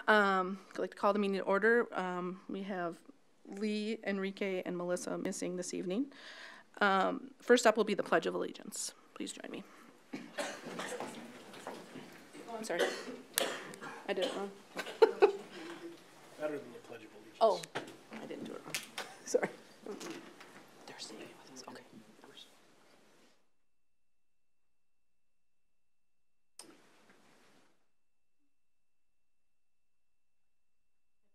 I'd like to call the meeting to order. We have Lee, Enrique, and Melissa missing this evening. First up will be the Pledge of Allegiance. Please join me. Oh, I'm sorry. I did it wrong. Better than the Pledge of Allegiance. Oh, I didn't do it wrong. Sorry. They're singing with us. Okay.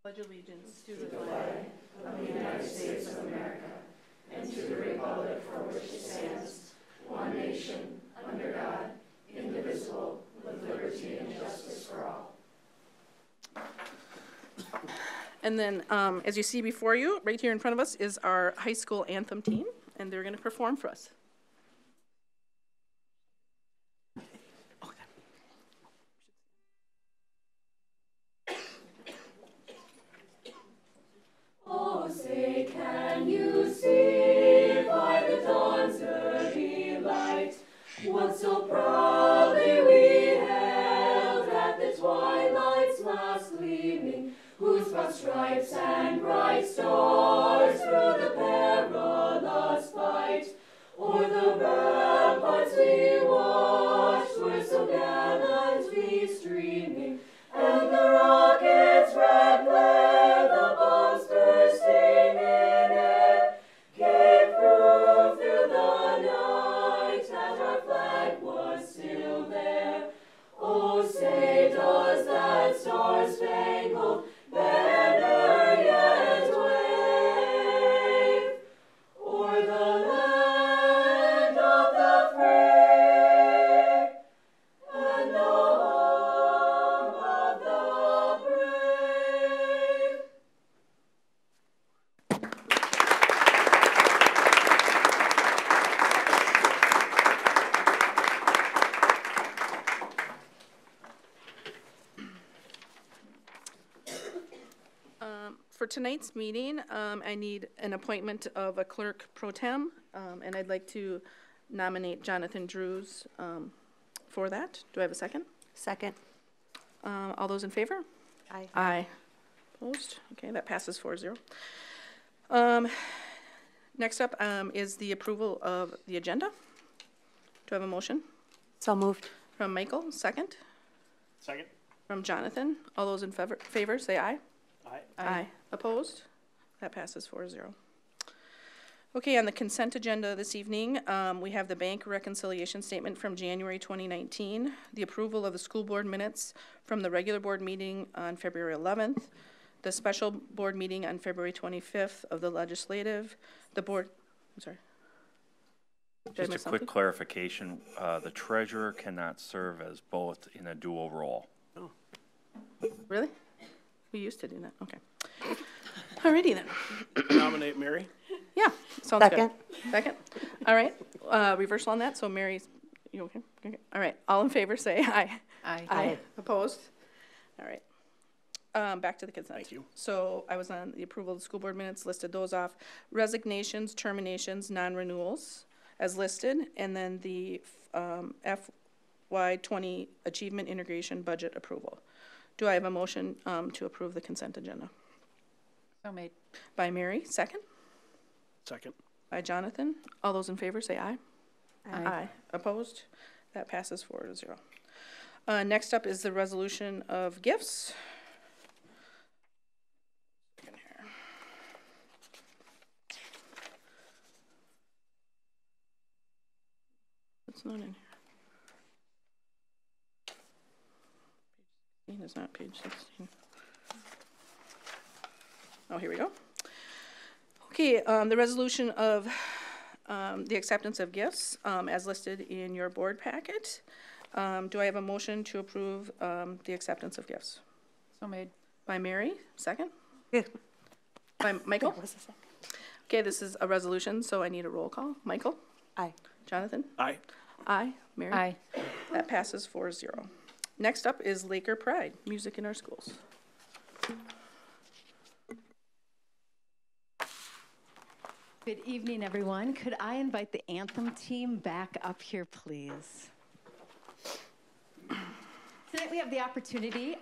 Pledge allegiance to the flag of the United States of America and to the republic for which it stands, one nation, under God, indivisible, with liberty and justice for all. And then, as you see before you, right here in front of us, is our high school anthem team, and they're going to perform for us. Oh, say, can you see by the dawn's early light what so proudly we hailed at the twilight's last gleaming, whose broad stripes and bright stars through the perilous fight o'er the ramparts we watched were so gallantly streaming, and the rockets' red glare, the bombs bursting in air, gave proof through the night that our flag was still there. Oh, say, does that star-spangled banner yet wave o'er the land of the free and the home of the brave? For tonight's meeting, I need an appointment of a clerk pro tem, and I'd like to nominate Jonathan Drews for that. Do I have a second? Second. All those in favor? Aye. Aye. Opposed? Okay, that passes 4-0. Next up is the approval of the agenda. Do I have a motion? So moved. From Michael, second. Second? From Jonathan. All those in favor say aye. Aye. Aye. Opposed? That passes 4-0. Okay, on the consent agenda this evening, we have the bank reconciliation statement from January 2019, the approval of the school board minutes from the regular board meeting on February 11th, the special board meeting on February 25th of the legislative, the board, I'm sorry. Did I Just a miss quick something? clarification, the treasurer cannot serve as both in a dual role. Really? We used to do that, okay. Alrighty then. Nominate Mary. Yeah, sounds Second. good. Second. All right, reversal on that, so Mary's, you okay? Okay. All right, all in favor say aye. Aye. Aye. Opposed? All right. Back to the consent. Thank you. So I was on the approval of the school board minutes, listed those off. Resignations, terminations, non-renewals as listed, and then the FY20 achievement integration budget approval. Do I have a motion to approve the consent agenda? So made. By Mary, second. Second. By Jonathan. All those in favor say aye. Aye. Opposed? That passes 4-0. Next up is the resolution of gifts. It's not in here. It's not page 16. Oh, here we go. Okay, the resolution of the acceptance of gifts as listed in your board packet. Do I have a motion to approve the acceptance of gifts? So made. By Mary, second? Yeah. By Michael? Was a second. Okay, this is a resolution, so I need a roll call. Michael? Aye. Jonathan? Aye. Aye. Mary? Aye. That passes 4-0. Next up is Laker Pride, music in our schools. Good evening, everyone. Could I invite the anthem team back up here, please? Tonight we have the opportunity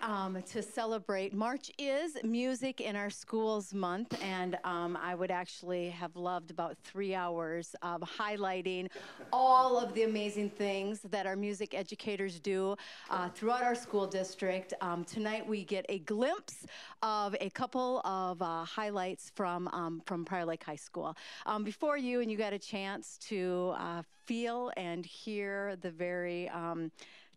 to celebrate. March is Music in Our Schools Month, and I would actually have loved about 3 hours of highlighting all of the amazing things that our music educators do throughout our school district. Tonight we get a glimpse of a couple of highlights from Prior Lake High School. Before you, and you got a chance to feel and hear the very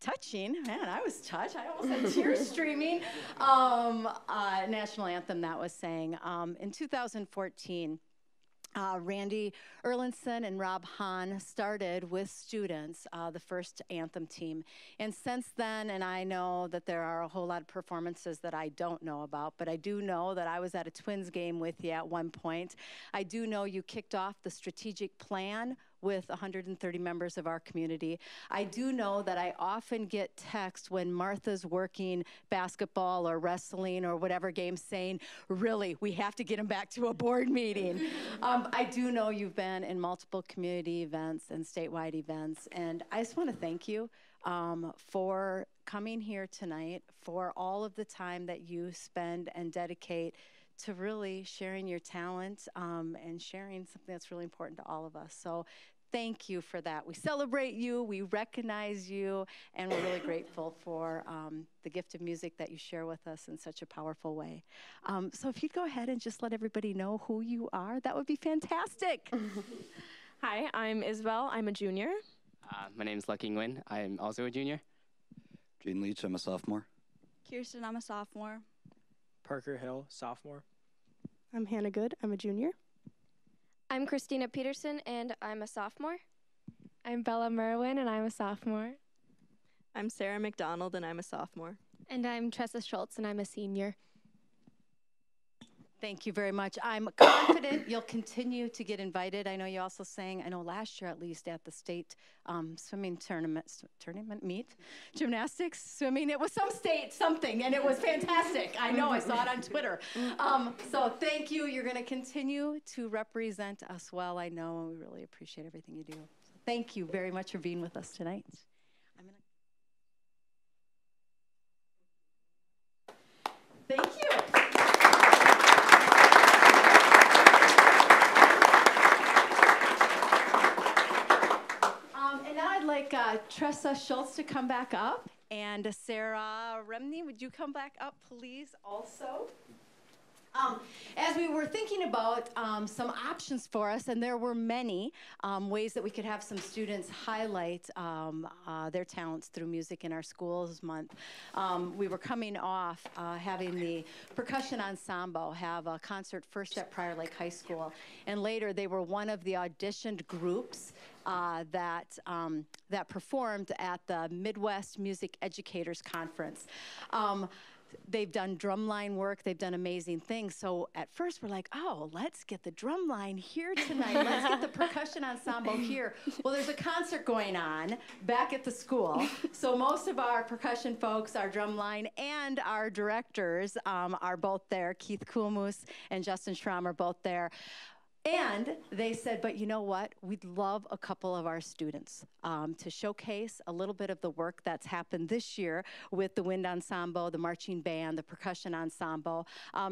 touching, man, I was touched. I almost had tears streaming. National anthem that was sang. In 2014, Randy Erlinson and Rob Hahn started with students the first anthem team. And since then, and I know that there are a whole lot of performances that I don't know about, but I do know that I was at a Twins game with you at one point. I do know you kicked off the strategic plan with 130 members of our community. I do know that I often get texts when Martha's working basketball or wrestling or whatever game saying, really, we have to get them back to a board meeting. I do know you've been in multiple community events and statewide events, and I just want to thank you for coming here tonight, for all of the time that you spend and dedicate to really sharing your talent and sharing something that's really important to all of us. So thank you for that. We celebrate you, we recognize you, and we're really grateful for the gift of music that you share with us in such a powerful way. So if you'd go ahead and just let everybody know who you are, that would be fantastic. Hi, I'm Isabel. I'm a junior. My name is Lucky Nguyen. I'm also a junior. Gene Leach, I'm a sophomore. Kirsten, I'm a sophomore. Parker Hill, sophomore. I'm Hannah Good. I'm a junior. I'm Christina Peterson, and I'm a sophomore. I'm Bella Merwin, and I'm a sophomore. I'm Sarah McDonald, and I'm a sophomore. And I'm Tressa Schultz, and I'm a senior. Thank you very much. I'm confident you'll continue to get invited. I know you also sang, I know last year at least, at the state swimming tournament meet, gymnastics, swimming. It was some state something, and it was fantastic. I know, I saw it on Twitter. So thank you. You're going to continue to represent us well, I know, and we really appreciate everything you do. So thank you very much for being with us tonight. Thank you. I'd like Tressa Schultz to come back up, and Sarah Remney, would you come back up, please, also? As we were thinking about some options for us, and there were many ways that we could have some students highlight their talents through Music in Our Schools Month. We were coming off having the percussion ensemble have a concert first at Prior Lake High School, and later they were one of the auditioned groups that performed at the Midwest Music Educators Conference. They've done drumline work. They've done amazing things. So at first we're like, oh, let's get the drumline here tonight. Let's get the percussion ensemble here. Well, there's a concert going on back at the school. So most of our percussion folks, our drumline, and our directors are both there. Keith Kuhlmus and Justin Schramm are both there. And they said, but you know what? We'd love a couple of our students to showcase a little bit of the work that's happened this year with the wind ensemble, the marching band, the percussion ensemble.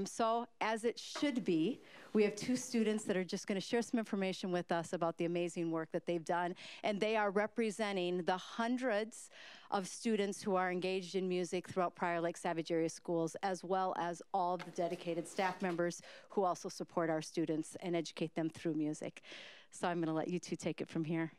So as it should be, we have two students that are just going to share some information with us about the amazing work that they've done. And they are representing the hundreds of students who are engaged in music throughout Prior Lake Savage Area Schools, as well as all of the dedicated staff members who also support our students and educate them through music. So I'm going to let you two take it from here.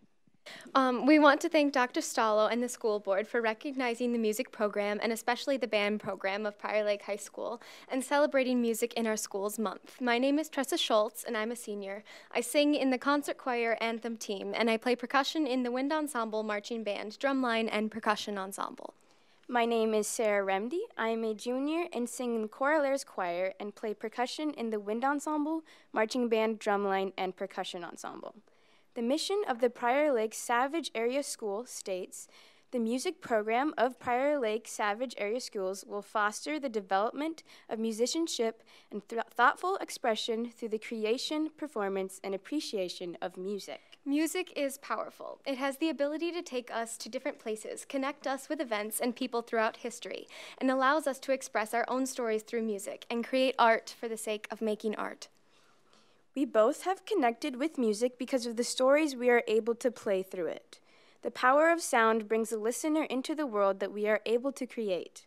We want to thank Dr. Stallo and the school board for recognizing the music program and especially the band program of Prior Lake High School and celebrating Music in Our Schools Month. My name is Tressa Schultz and I'm a senior. I sing in the concert choir anthem team and I play percussion in the wind ensemble, marching band, drumline, and percussion ensemble. My name is Sarah Remdy. I am a junior and sing in the Choraleers Choir and play percussion in the wind ensemble, marching band, drumline, and percussion ensemble. The mission of the Prior Lake Savage Area School states The music program of Prior Lake Savage Area Schools will foster the development of musicianship and thoughtful expression through the creation, performance, and appreciation of music. Music is powerful. It has the ability to take us to different places, connect us with events and people throughout history, and allows us to express our own stories through music and create art for the sake of making art. We both have connected with music because of the stories we are able to play through it. The power of sound brings the listener into the world that we are able to create.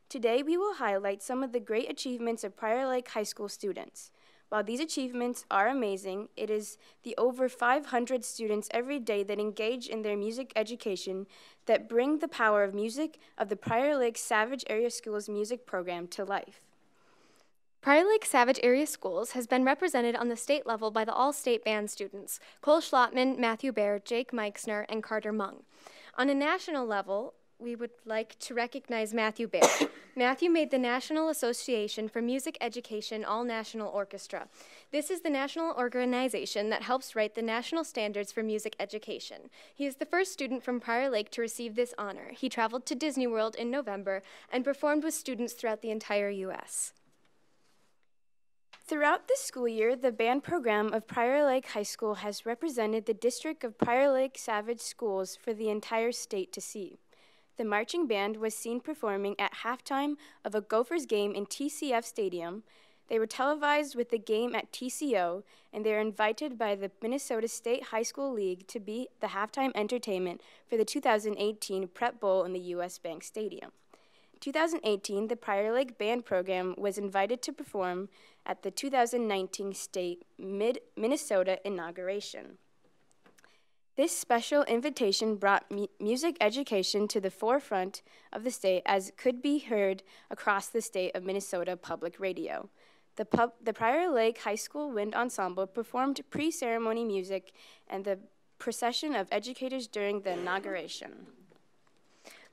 Today, we will highlight some of the great achievements of Prior Lake High School students. While these achievements are amazing, it is the over 500 students every day that engage in their music education that bring the power of music of the Prior Lake Savage Area Schools music program to life. Prior Lake Savage Area Schools has been represented on the state level by the all-state band students, Cole Schlottman, Matthew Baer, Jake Meixner, and Carter Mung. On a national level, we would like to recognize Matthew Baer. Matthew made the National Association for Music Education All-National Orchestra. This is the national organization that helps write the national standards for music education. He is the first student from Prior Lake to receive this honor. He traveled to Disney World in November and performed with students throughout the entire U.S. Throughout this school year, the band program of Prior Lake High School has represented the district of Prior Lake Savage Schools for the entire state to see. The marching band was seen performing at halftime of a Gophers game in TCF Stadium. They were televised with the game at TCO, and they are invited by the Minnesota State High School League to be the halftime entertainment for the 2018 Prep Bowl in the U.S. Bank Stadium. 2018, the Prior Lake Band program was invited to perform at the 2019 State Minnesota inauguration. This special invitation brought music education to the forefront of the state as it could be heard across the state of Minnesota public radio. The Prior Lake High School Wind Ensemble performed pre-ceremony music and the procession of educators during the inauguration.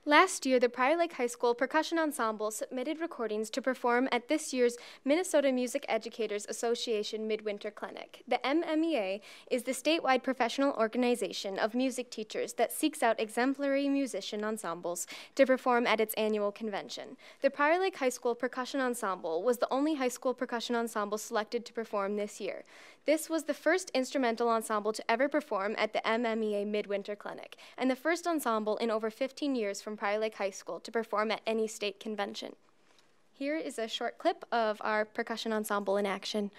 Last year, the Prior Lake High School Percussion Ensemble submitted recordings to perform at this year's Minnesota Music Educators Association Midwinter Clinic. The MMEA is the statewide professional organization of music teachers that seeks out exemplary musician ensembles to perform at its annual convention. The Prior Lake High School Percussion Ensemble was the only high school percussion ensemble selected to perform this year. This was the first instrumental ensemble to ever perform at the MMEA Midwinter Clinic, and the first ensemble in over 15 years from Prior Lake High School to perform at any state convention. Here is a short clip of our percussion ensemble in action.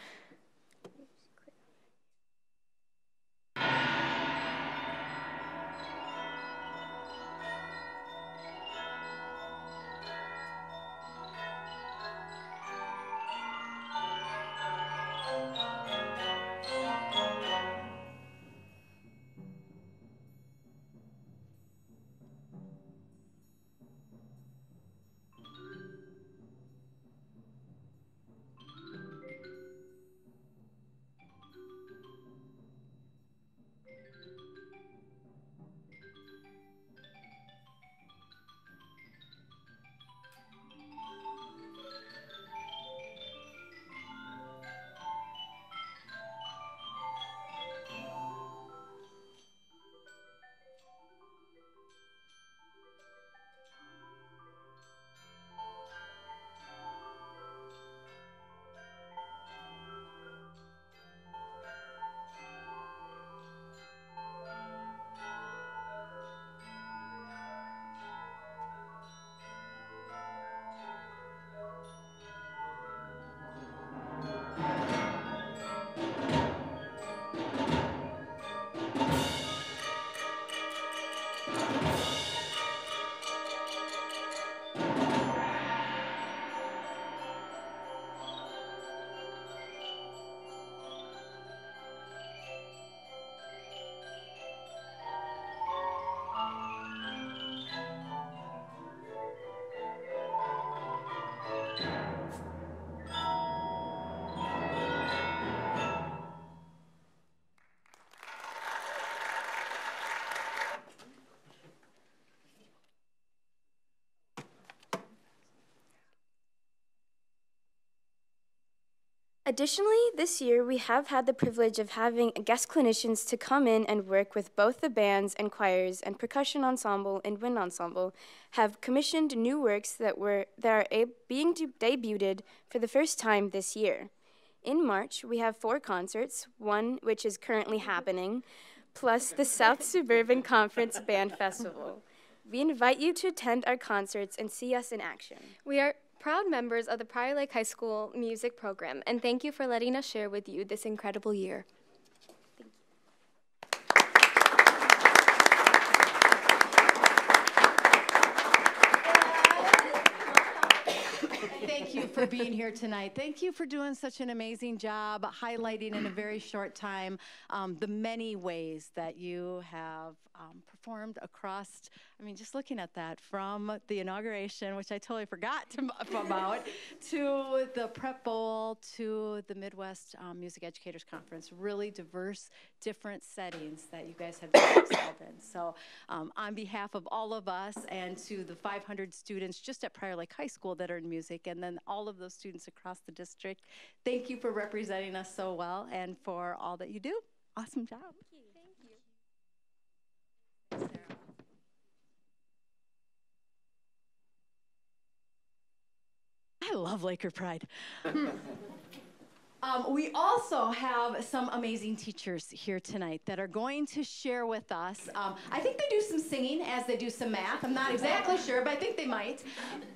Additionally, this year we have had the privilege of having guest clinicians to come in and work with both the bands and choirs and percussion ensemble and wind ensemble have commissioned new works that are being debuted for the first time this year. In March, we have 4 concerts, one which is currently happening, plus the South Suburban Conference Band Festival. We invite you to attend our concerts and see us in action. We are proud members of the Prior Lake High School music program, and thank you for letting us share with you this incredible year. Thank you for being here tonight. Thank you for doing such an amazing job highlighting in a very short time the many ways that you have performed across, I mean, just looking at that from the inauguration, which I totally forgot about, to the Prep Bowl, to the Midwest Music Educators Conference. Really diverse, different settings that you guys have excelled in. So on behalf of all of us and to the 500 students just at Prior Lake High School that are in music, and then all of those students across the district, thank you for representing us so well and for all that you do. Awesome job. I love Laker Pride. We also have some amazing teachers here tonight that are going to share with us. I think they do some singing as they do some math. I'm not exactly sure, but I think they might.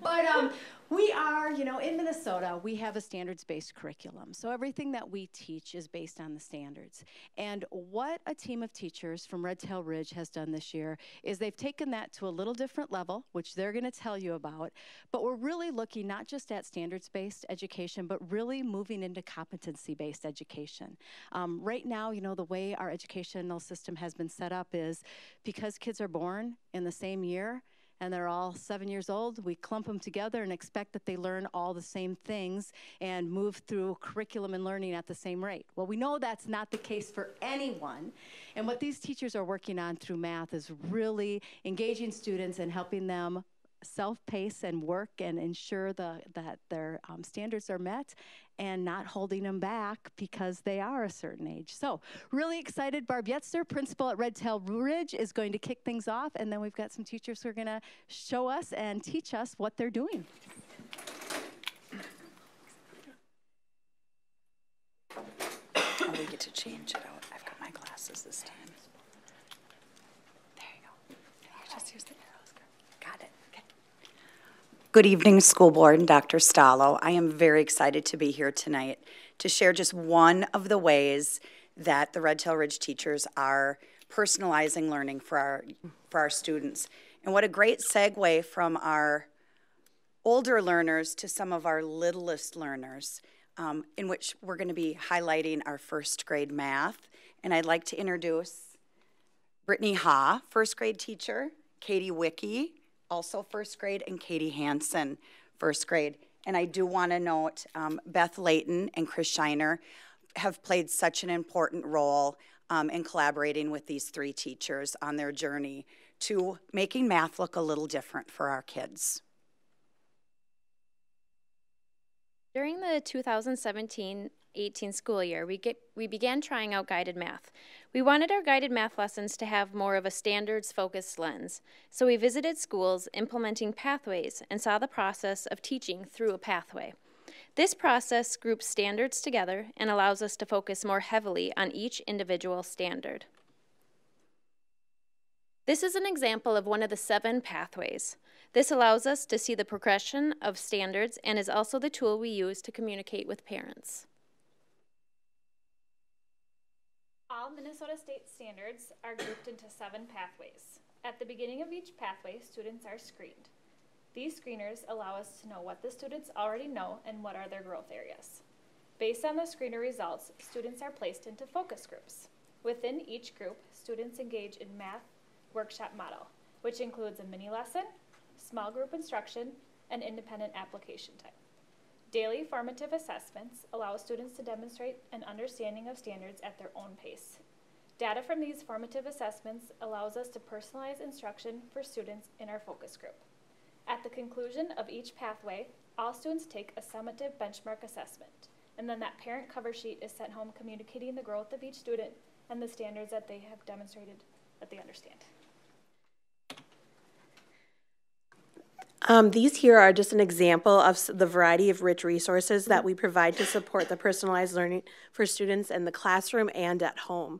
But we are, you know, in Minnesota, we have a standards-based curriculum. So everything that we teach is based on the standards. And what a team of teachers from Red Tail Ridge has done this year is they've taken that to a little different level, which they're going to tell you about. But we're really looking not just at standards-based education, but really moving into competency-based education. Right now, you know, the way our educational system has been set up is because kids are born in the same year, and they're all 7 years old, we clump them together and expect that they learn all the same things and move through curriculum and learning at the same rate. Well, we know that's not the case for anyone. And what these teachers are working on through math is really engaging students and helping them self-pace and work and ensure that their standards are met and not holding them back because they are a certain age. So really excited. Barb Yetzer, principal at Red Tail Ridge, is going to kick things off, and then we've got some teachers who are going to show us and teach us what they're doing. Oh, we get to change it out. I've got my glasses this time. There you go. You just use the arrows. Got it. Okay. Good evening, school board and Dr. Stallo. I am very excited to be here tonight to share just one of the ways that the Red Tail Ridge teachers are personalizing learning for our students. And what a great segue from our older learners to some of our littlest learners, in which we're going to be highlighting our first grade math. And I'd like to introduce Brittany Ha, first grade teacher, Katie Wicke, also first grade, and Katie Hansen, first grade. And I do want to note Beth Layton and Chris Shiner have played such an important role in collaborating with these 3 teachers on their journey to making math look a little different for our kids. During the 2017-18 school year, we began trying out guided math. We wanted our guided math lessons to have more of a standards-focused lens, so we visited schools implementing pathways and saw the process of teaching through a pathway. This process groups standards together and allows us to focus more heavily on each individual standard. This is an example of one of the 7 pathways. This allows us to see the progression of standards and is also the tool we use to communicate with parents. All Minnesota State standards are grouped into 7 pathways. At the beginning of each pathway, students are screened. These screeners allow us to know what the students already know and what are their growth areas. Based on the screener results, students are placed into focus groups. Within each group, students engage in math workshop model, which includes a mini lesson, small group instruction, and independent application time. Daily formative assessments allow students to demonstrate an understanding of standards at their own pace. Data from these formative assessments allows us to personalize instruction for students in our focus group. At the conclusion of each pathway, all students take a summative benchmark assessment. And then that parent cover sheet is sent home communicating the growth of each student and the standards that they have demonstrated that they understand. These here are just an example of the variety of rich resources that we provide to support the personalized learning for students in the classroom and at home.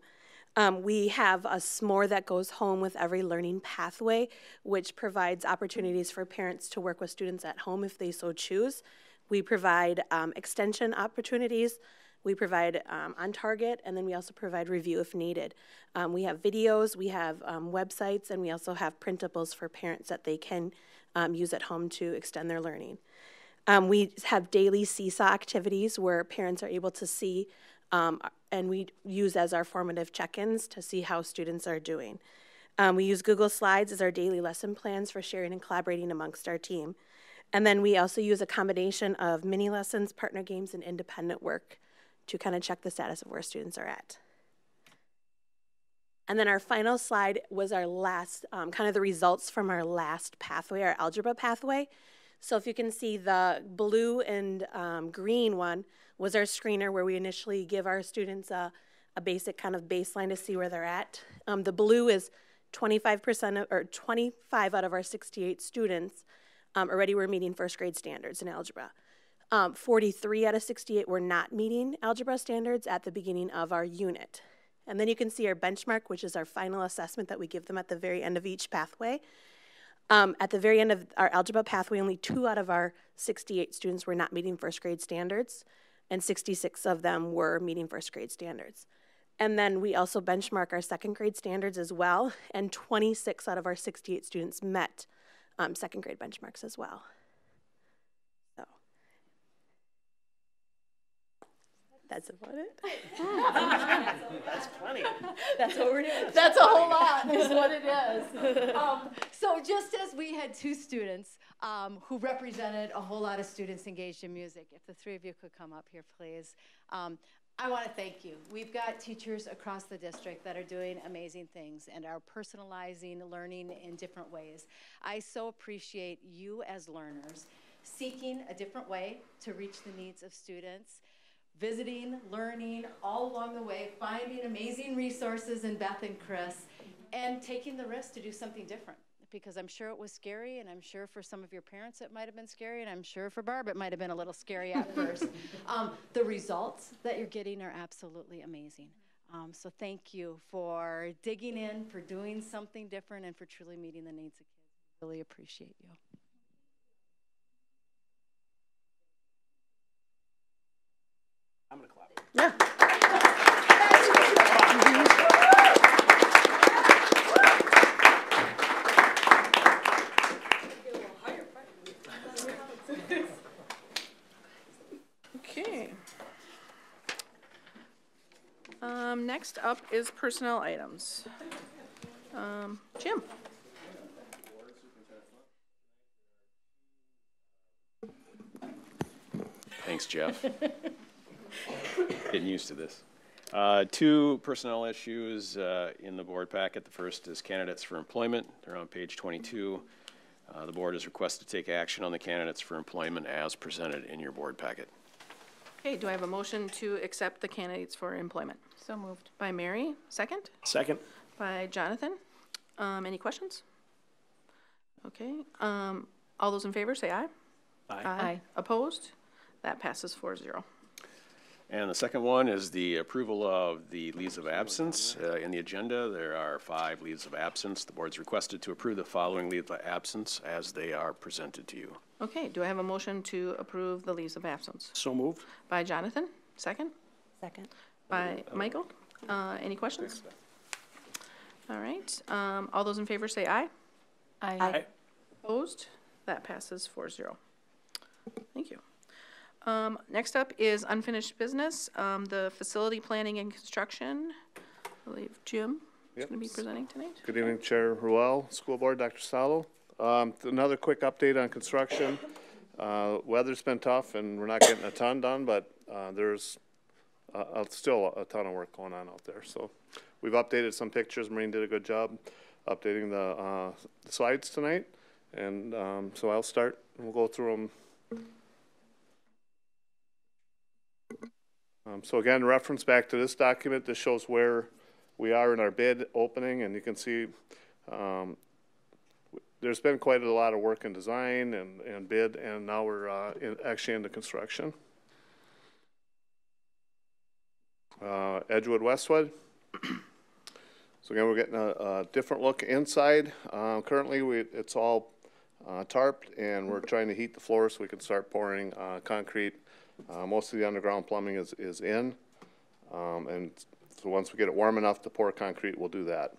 We have a s'more that goes home with every learning pathway, which provides opportunities for parents to work with students at home if they so choose. We provide extension opportunities. We provide on target, and then we also provide review if needed. We have videos, we have websites, and we also have printables for parents that they can use at home to extend their learning. We have daily seesaw activities where parents are able to see, and we use as our formative check-ins to see how students are doing. We use Google Slides as our daily lesson plans for sharing and collaborating amongst our team. And then we also use a combination of mini lessons, partner games, and independent work to kind of check the status of where students are at. And then our final slide was our last, kind of the results from our last pathway, our algebra pathway. So if you can see, the blue and green one was our screener where we initially give our students a basic kind of baseline to see where they're at. The blue is 25% or 25 out of our 68 students already were meeting first grade standards in algebra. 43 out of 68 were not meeting algebra standards at the beginning of our unit. And then you can see our benchmark, which is our final assessment that we give them at the very end of each pathway. At the very end of our algebra pathway, only 2 out of our 68 students were not meeting first grade standards, and 66 of them were meeting first grade standards. And then we also benchmark our second grade standards as well, and 26 out of our 68 students met second grade benchmarks as well. So that's about it. That's plenty. That's what we're doing. That's a whole lot is what it is. So just as we had 2 students who represented a whole lot of students engaged in music, if the 3 of you could come up here, please. I want to thank you. We've got teachers across the district that are doing amazing things and are personalizing learning in different ways. I so appreciate you as learners seeking a different way to reach the needs of students, visiting, learning, all along the way, finding amazing resources in Beth and Chris, and taking the risk to do something different. Because I'm sure it was scary, and I'm sure for some of your parents it might have been scary, and I'm sure for Barb it might have been a little scary at first. The results that you're getting are absolutely amazing. So thank you for digging in, for doing something different, and for truly meeting the needs of kids. Really appreciate you. I'm going to clap. Yeah. Okay. Next up is personnel items. Jim. Thanks, Jeff. Getting used to this. 2 personnel issues in the board packet. The first is candidates for employment. They're on page 22. The board is requested to take action on the candidates for employment as presented in your board packet. Okay, do I have a motion to accept the candidates for employment? So moved. By Mary, second? Second. By Jonathan. Any questions? Okay, all those in favor say aye. Aye. Aye. Opposed? That passes 4-0. And the second one is the approval of the leaves of absence. In the agenda, there are 5 leaves of absence. The board's requested to approve the following leaves of absence as they are presented to you. Okay, do I have a motion to approve the leaves of absence? So moved. By Jonathan, second? Second. By Michael. Any questions? All right, all those in favor say aye. Aye. Aye. Opposed? That passes 4-0. Thank you. Next up is unfinished business, the facility planning and construction. I believe Jim is going to be presenting tonight. Good evening, Chair Ruel, School Board, Dr. Stallo. Another quick update on construction. Weather's been tough and we're not getting a ton done, but there's still a ton of work going on out there. So we've updated some pictures. Maureen did a good job updating the slides tonight. And so I'll start and we'll go through them. So again, reference back to this document. This shows where we are in our bid opening, and you can see there's been quite a lot of work in design and bid, and now we're actually into construction. Edgewood Westwood. So again, we're getting a different look inside. Currently, it's all tarped, and we're trying to heat the floor so we can start pouring concrete. Most of the underground plumbing is in, and so once we get it warm enough to pour concrete, we'll do that.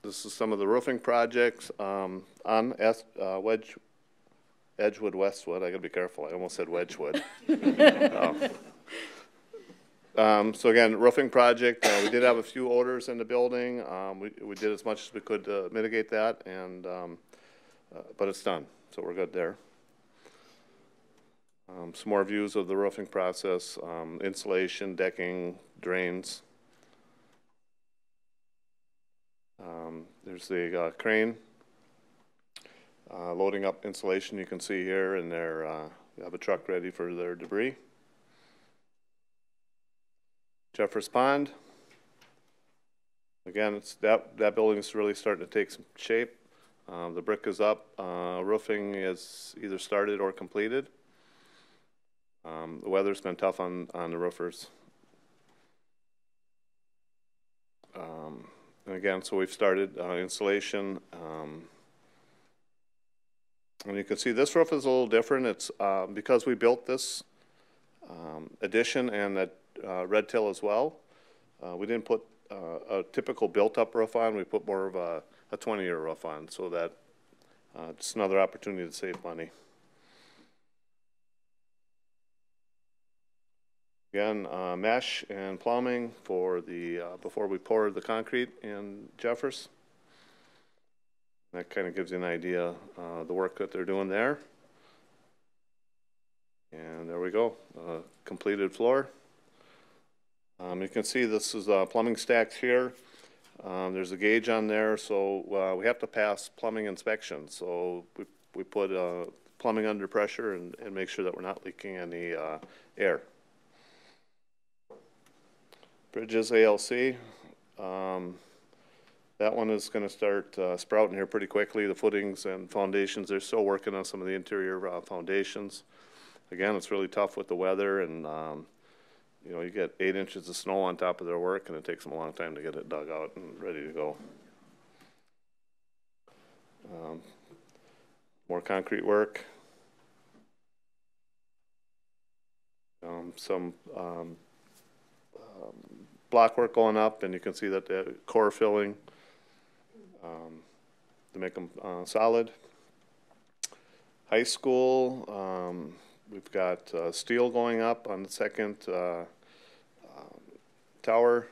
This is some of the roofing projects on Edgewood Westwood. I gotta be careful. I almost said Wedgewood. So again, roofing project. We did have a few odors in the building. We did as much as we could to mitigate that, and but it's done, so we're good there. Some more views of the roofing process: insulation, decking, drains. There's the crane loading up insulation. You can see here, and they have a truck ready for their debris. Jeffers Pond. Again, it's that building is really starting to take some shape. The brick is up. Roofing is either started or completed. The weather's been tough on the roofers. And again, so we've started installation. And you can see this roof is a little different. It's because we built this addition and that red till as well. We didn't put a typical built-up roof on. We put more of a 20-year roof on, so that just another opportunity to save money. Again, mesh and plumbing for the before we pour the concrete in Jeffers. That kind of gives you an idea the work that they're doing there. And there we go, completed floor. You can see this is plumbing stacks here. There's a gauge on there, so we have to pass plumbing inspection. So we put plumbing under pressure and make sure that we're not leaking any air. Bridges ALC. That one is going to start sprouting here pretty quickly. The footings and foundations, they're still working on some of the interior foundations. Again, it's really tough with the weather, and you know, you get 8 inches of snow on top of their work, and it takes them a long time to get it dug out and ready to go. More concrete work. Some block work going up, and you can see that the core filling to make them solid. High school, we've got steel going up on the second tower.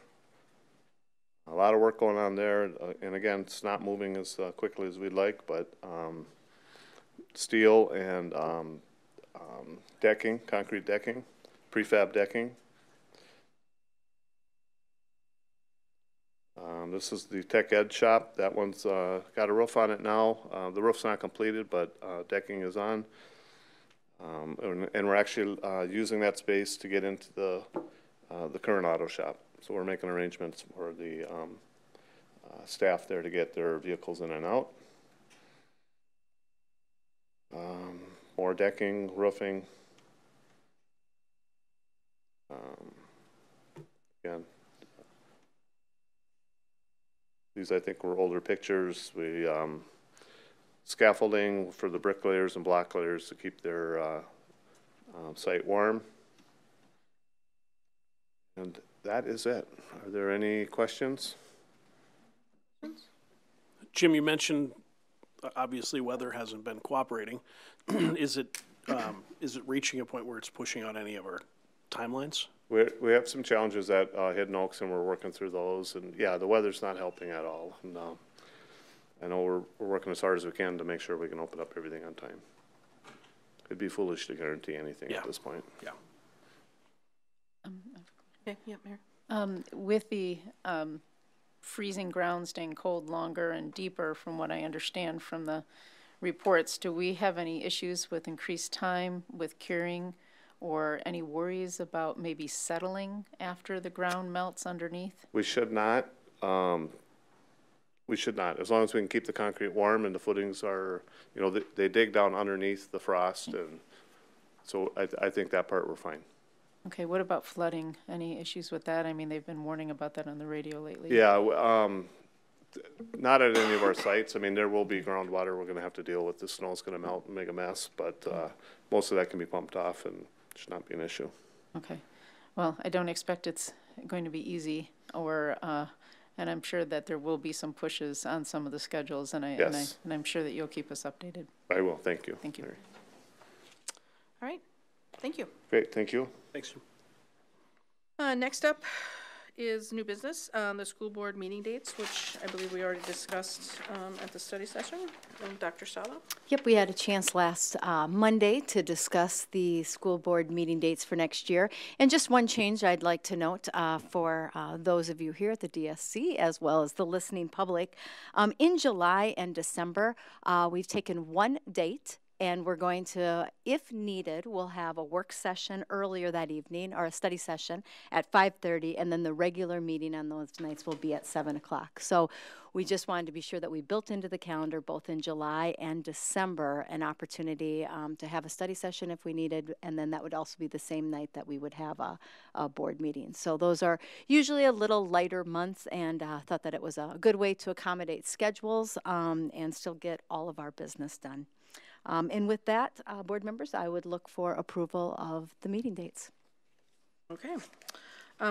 A lot of work going on there, and again, it's not moving as quickly as we'd like, but steel and decking, concrete decking, prefab decking. This is the Tech Ed shop. That one's got a roof on it now. The roof's not completed, but decking is on. And we're actually using that space to get into the current auto shop. So we're making arrangements for the staff there to get their vehicles in and out. More decking, roofing. Again, these I think were older pictures. We scaffolding for the bricklayers and block layers to keep their site warm. And that is it. Are there any questions? Jim, you mentioned obviously weather hasn't been cooperating. Is it reaching a point where it's pushing out any of our timelines? We have some challenges at Hidden Oaks, and we're working through those. And yeah, the weather's not helping at all. And I know we're working as hard as we can to make sure we can open up everything on time. It'd be foolish to guarantee anything at this point. Yeah. Okay, yeah, Mayor. With the freezing ground staying cold longer and deeper, from what I understand from the reports, do we have any issues with increased time with curing or any worries about maybe settling after the ground melts underneath? We should not. We should not, as long as we can keep the concrete warm and the footings are, you know, they dig down underneath the frost, and so I think that part we're fine. Okay, what about flooding? Any issues with that? I mean, they've been warning about that on the radio lately. Yeah, not at any of our sites. I mean, there will be groundwater we're going to have to deal with. The snow's going to melt and make a mess, but most of that can be pumped off and should not be an issue. Okay. Well, I don't expect it's going to be easy, or and I'm sure that there will be some pushes on some of the schedules, and I'm sure that you'll keep us updated. I will. Thank you. Thank you. All right. Thank you. Great. Thank you. Thanks. Next up is new business, the school board meeting dates, which I believe we already discussed at the study session. Dr. Stallo? Yep, we had a chance last Monday to discuss the school board meeting dates for next year. And just one change I'd like to note for those of you here at the DSC, as well as the listening public. In July and December, we've taken one date, and we're going to, if needed, we'll have a work session earlier that evening, or a study session at 5:30, and then the regular meeting on those nights will be at 7 o'clock. So we just wanted to be sure that we built into the calendar, both in July and December, an opportunity to have a study session if we needed, and then that would also be the same night that we would have a board meeting. So those are usually a little lighter months, and thought that it was a good way to accommodate schedules and still get all of our business done. And with that, board members, I would look for approval of the meeting dates. Okay.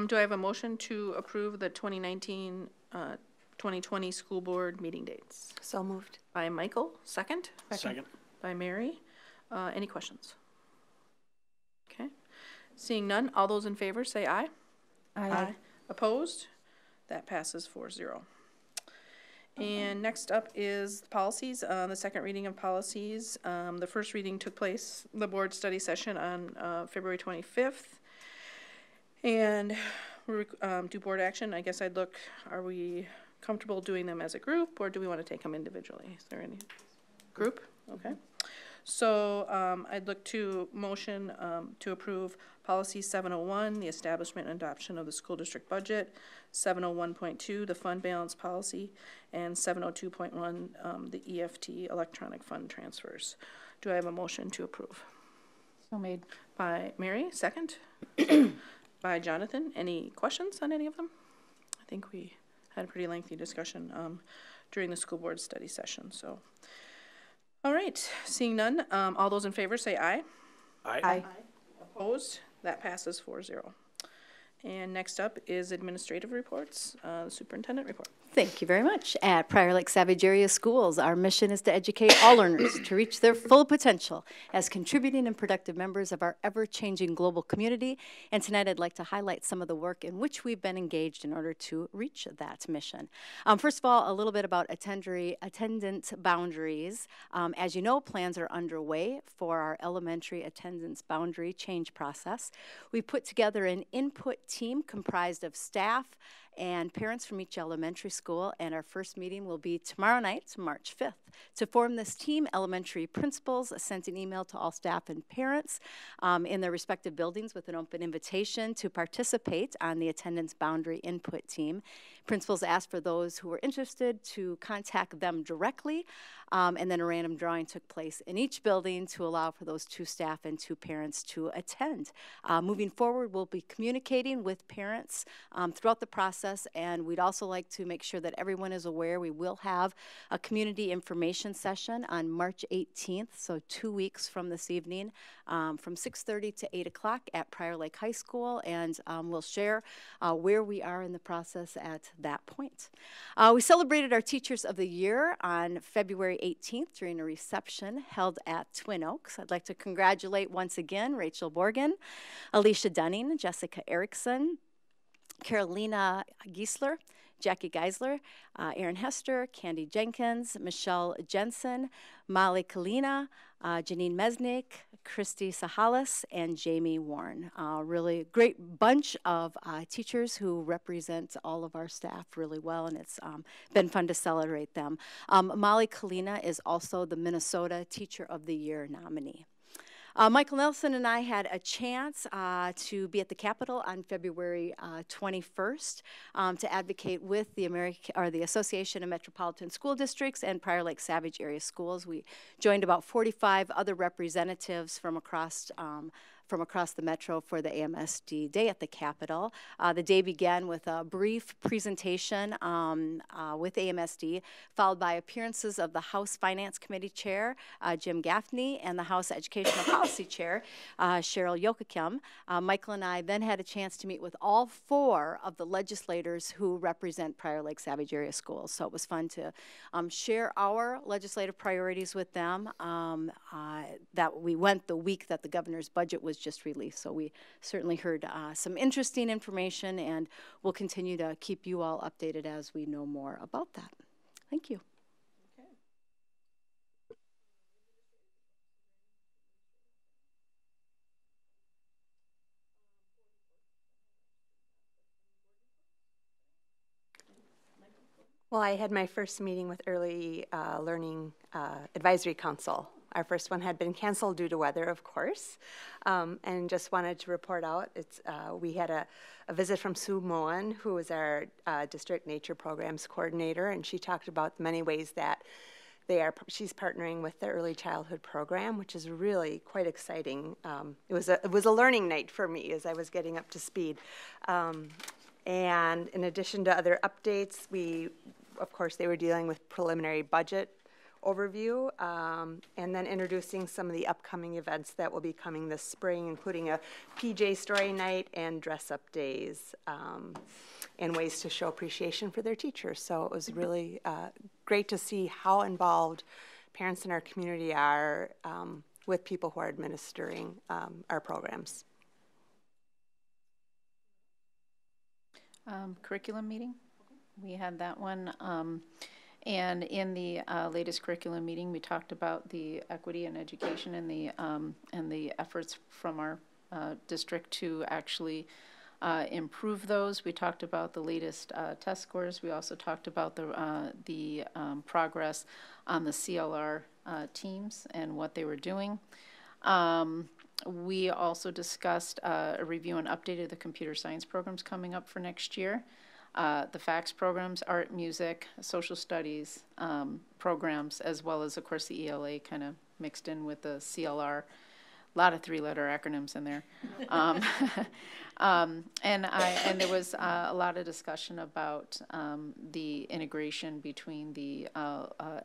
Do I have a motion to approve the 2019-2020 school board meeting dates? So moved. By Michael, second? Second. By Mary. Any questions? Okay. Seeing none, all those in favor say aye. Aye. Opposed? That passes 4-0. And next up is policies, the second reading of policies. The first reading took place, the board study session on February 25th. And do board action. I guess I'd look, are we comfortable doing them as a group, or do we want to take them individually? Is there any group? Okay. So I'd look to motion to approve policy 701, the establishment and adoption of the school district budget, 701.2, the fund balance policy, and 702.1, the EFT, electronic fund transfers. Do I have a motion to approve? So made. By Mary, second. By Jonathan. Any questions on any of them? I think we had a pretty lengthy discussion during the school board study session. So, all right, seeing none, all those in favor say aye. Aye. Aye. Opposed? That passes 4-0. And next up is administrative reports, the superintendent report. Thank you very much. At Prior Lake Savage Area Schools, our mission is to educate all learners to reach their full potential as contributing and productive members of our ever-changing global community. And tonight I'd like to highlight some of the work in which we've been engaged in order to reach that mission. First of all, a little bit about attendance boundaries. As you know, plans are underway for our elementary attendance boundary change process. We put together an input team comprised of staff and parents from each elementary school, and our first meeting will be tomorrow night, March 5th. To form this team, elementary principals sent an email to all staff and parents in their respective buildings with an open invitation to participate on the attendance boundary input team. Principals asked for those who were interested to contact them directly, and then a random drawing took place in each building to allow for those 2 staff and 2 parents to attend. Moving forward, we'll be communicating with parents throughout the process, and we'd also like to make sure that everyone is aware we will have a community information session on March 18th, so 2 weeks from this evening, from 6:30 to 8 o'clock at Prior Lake High School, and we'll share where we are in the process at that point. We celebrated our Teachers of the Year on February 18th during a reception held at Twin Oaks. I'd like to congratulate once again Rachel Borgen, Alicia Dunning, Jessica Erickson, Carolina Giesler, Jackie Geisler, Aaron Hester, Candy Jenkins, Michelle Jensen, Molly Kalina, Janine Mesnick, Christy Sahalis, and Jamie Warren. Really great bunch of teachers who represent all of our staff really well, and it's been fun to celebrate them. Molly Kalina is also the Minnesota Teacher of the Year nominee. Michael Nelson and I had a chance to be at the Capitol on February 21st to advocate with the Association of Metropolitan School Districts and Prior Lake Savage Area Schools. We joined about 45 other representatives from across the metro for the AMSD Day at the Capitol. The day began with a brief presentation with AMSD, followed by appearances of the House Finance Committee Chair, Jim Gaffney, and the House Educational Policy Chair, Cheryl Yokakim. Michael and I then had a chance to meet with all 4 of the legislators who represent Prior Lake Savage Area Schools. So it was fun to share our legislative priorities with them. That we went the week that the governor's budget was just released. So we certainly heard some interesting information, and we'll continue to keep you all updated as we know more about that. Thank you. Okay. Well, I had my first meeting with Early Learning Advisory Council. Our first one had been canceled due to weather, of course, and just wanted to report out. We had a visit from Sue Moen, who is our District Nature Programs Coordinator, and she talked about the many ways that she's partnering with the Early Childhood Program, which is really quite exciting. It was a learning night for me as I was getting up to speed. And in addition to other updates, of course, they were dealing with preliminary budget overview, and then introducing some of the upcoming events that will be coming this spring, including a PJ story night and dress-up days, and ways to show appreciation for their teachers. So it was really great to see how involved parents in our community are with people who are administering our programs. Curriculum meeting, we had that one. And in the latest curriculum meeting, we talked about the equity in education and the efforts from our district to actually improve those. We talked about the latest test scores. We also talked about the progress on the CLR teams and what they were doing. We also discussed a review and update of the computer science programs coming up for next year. The FACS programs, art, music, social studies programs, as well as, of course, the ELA kind of mixed in with the CLR. A lot of 3-letter acronyms in there. And there was a lot of discussion about the integration between the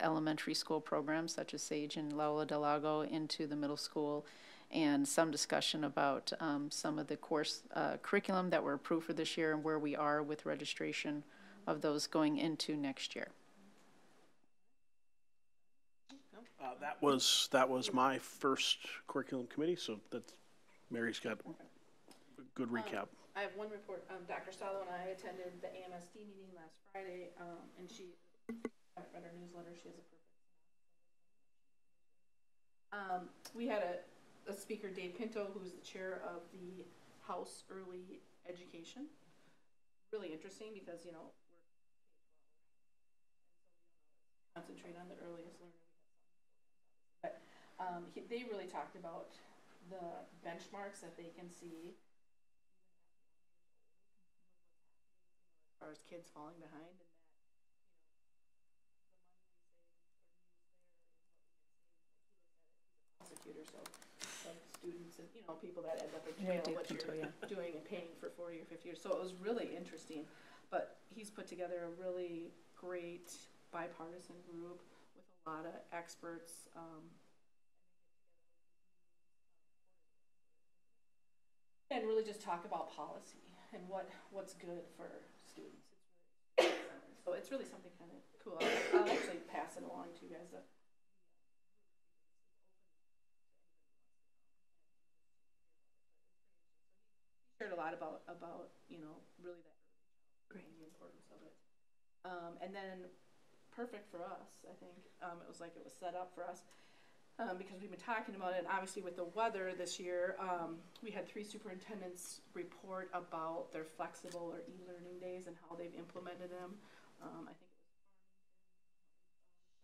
elementary school programs, such as SAGE and Loyola Del Lago, into the middle school, and some discussion about some of the course curriculum that were approved for this year and where we are with registration of those going into next year. That was my first curriculum committee, so that's Mary's got a good recap. I have one report. Dr. Stallo and I attended the AMSD meeting last Friday, and she haven't read our newsletter. She has a perfect. We had a speaker, Dave Pinto, who's the chair of the House Early Education. Really interesting because, you know, we're concentrate on the earliest learner. But they really talked about the benchmarks that they can see as far as kids falling behind, and that prosecutor, so students and people that end up in jail, what you're doing and paying for 40 or 50 years. So it was really interesting. But he's put together a really great bipartisan group with a lot of experts. And really just talk about policy and what's good for students. So it's really something kind of cool. I'll actually pass it along to you guys. Shared a lot about really that and the importance of it. And then, perfect for us, I think. It was like it was set up for us. Because we've been talking about it, and obviously with the weather this year, we had 3 superintendents report about their flexible or e-learning days and how they've implemented them. I think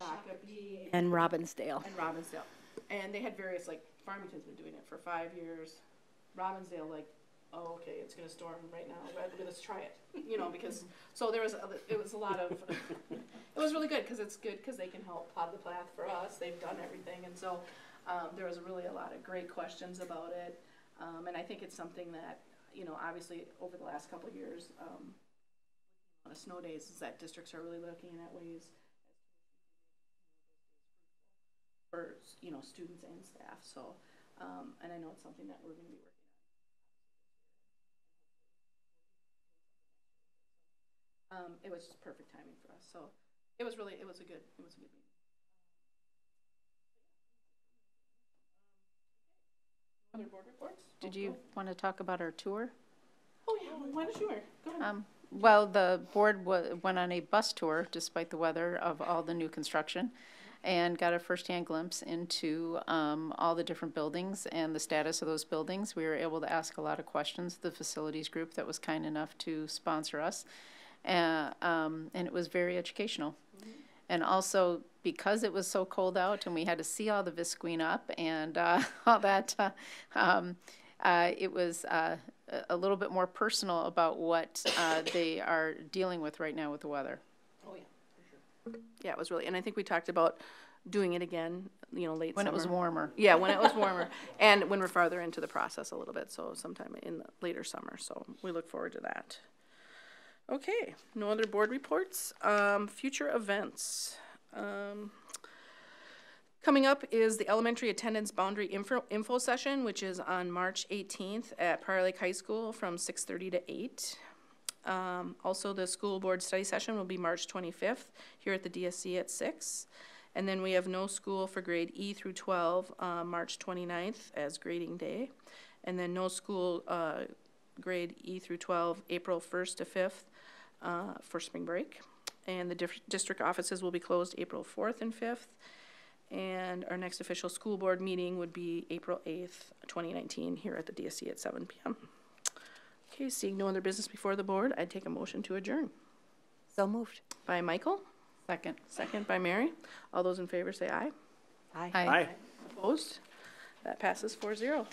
it was Shakopee And Robbinsdale. And they had various, like, Farmington's been doing it for 5 years. Robbinsdale, like, oh, okay, it's going to storm right now. Let's try it, you know, because, so there was, it was a lot of, it was really good because it's good because they can help plot the path for us. They've done everything. And so there was really a lot of great questions about it. And I think it's something that, you know, obviously over the last couple of years, on the snow days, is that districts are really looking at ways for, you know, students and staff. So, and I know it's something that we're going to be working. It was just perfect timing for us, so it was a good meeting. Other board reports? Did you want to talk about our tour? Oh yeah, why don't you? Go ahead. Well, the board went on a bus tour, despite the weather, of all the new construction, and got a firsthand glimpse into all the different buildings and the status of those buildings. We were able to ask a lot of questions. The facilities group that was kind enough to sponsor us. And it was very educational. Mm-hmm. And also, because it was so cold out and we had to see all the visqueen up and all that, it was a little bit more personal about what they are dealing with right now with the weather. Oh, yeah, for sure. Yeah, it was really, and I think we talked about doing it again, you know, late when summer. It was warmer. Yeah, when it was warmer. And when we're farther into the process a little bit, so sometime in the later summer. So we look forward to that. Okay, no other board reports. Future events. Coming up is the elementary attendance boundary info session, which is on March 18th at Prior Lake High School from 6:30 to 8. Also, the school board study session will be March 25th here at the DSC at 6. And then we have no school for grade E through 12 March 29th as grading day. And then no school grade E through 12 April 1st to 5th. For spring break, and the district offices will be closed April 4th and 5th, and our next official school board meeting would be April 8th, 2019 here at the DSC at 7 p.m. Okay, seeing no other business before the board, I'd take a motion to adjourn. So moved. By Michael. Second by Mary. All those in favor say aye. Aye. Aye. Opposed? That passes 4-0.